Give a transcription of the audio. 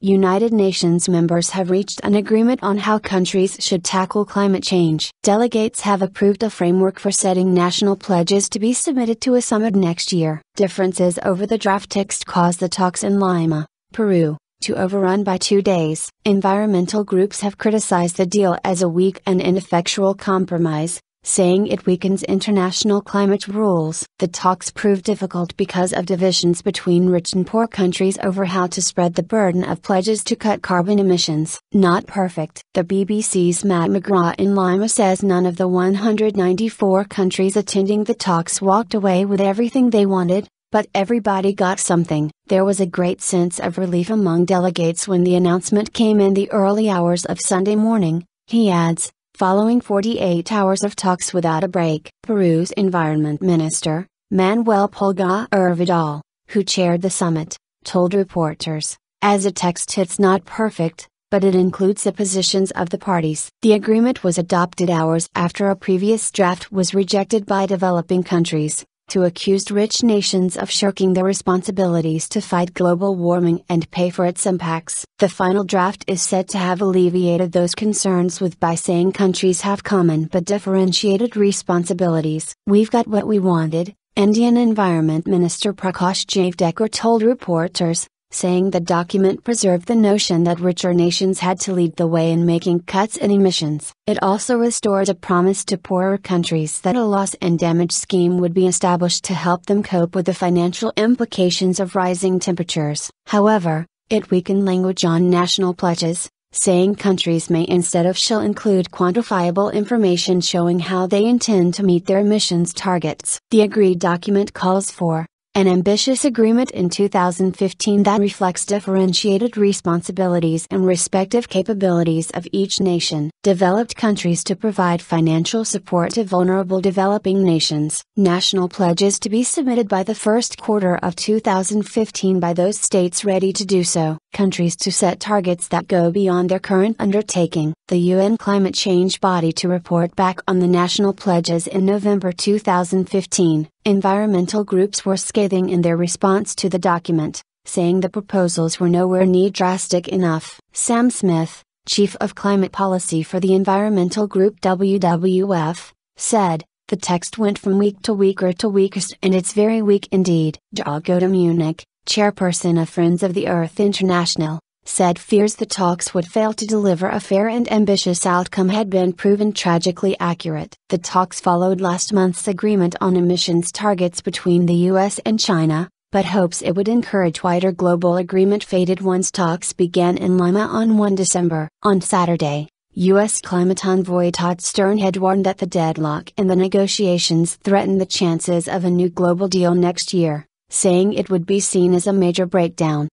United Nations members have reached an agreement on how countries should tackle climate change. Delegates have approved a framework for setting national pledges to be submitted to a summit next year. Differences over the draft text caused the talks in Lima, Peru, to overrun by 2 days. Environmental groups have criticized the deal as a weak and ineffectual compromise, saying it weakens international climate rules. The talks proved difficult because of divisions between rich and poor countries over how to spread the burden of pledges to cut carbon emissions. Not perfect. The BBC's McGrath in Lima says none of the 194 countries attending the talks walked away with everything they wanted, but everybody got something. There was a great sense of relief among delegates when the announcement came in the early hours of Sunday morning, he adds, following 48 hours of talks without a break. Peru's Environment Minister, Manuel Pulgar Vidal, who chaired the summit, told reporters, as a text it's not perfect, but it includes the positions of the parties. The agreement was adopted hours after a previous draft was rejected by developing countries, to accuse rich nations of shirking their responsibilities to fight global warming and pay for its impacts. The final draft is said to have alleviated those concerns by saying countries have common but differentiated responsibilities. We've got what we wanted, Indian Environment Minister Prakash Javadekar told reporters, saying the document preserved the notion that richer nations had to lead the way in making cuts in emissions. It also restored a promise to poorer countries that a loss and damage scheme would be established to help them cope with the financial implications of rising temperatures. However, it weakened language on national pledges, saying countries may instead of shall include quantifiable information showing how they intend to meet their emissions targets. The agreed document calls for an ambitious agreement in 2015 that reflects differentiated responsibilities and respective capabilities of each nation. Developed countries to provide financial support to vulnerable developing nations. National pledges to be submitted by the first quarter of 2015 by those states ready to do so. Countries to set targets that go beyond their current undertaking. The UN climate change body to report back on the national pledges in November 2015. Environmental groups were scathing in their response to the document, saying the proposals were nowhere near drastic enough. Sam Smith, Chief of Climate Policy for the environmental group WWF, said, the text went from weak to weaker to weakest and it's very weak indeed. Dagota Munich, chairperson of Friends of the Earth International, said fears the talks would fail to deliver a fair and ambitious outcome had been proven tragically accurate. The talks followed last month's agreement on emissions targets between the US and China, but hopes it would encourage wider global agreement faded once talks began in Lima on 1 December. On Saturday, U.S. climate envoy Todd Stern had warned that the deadlock in the negotiations threatened the chances of a new global deal next year, saying it would be seen as a major breakdown.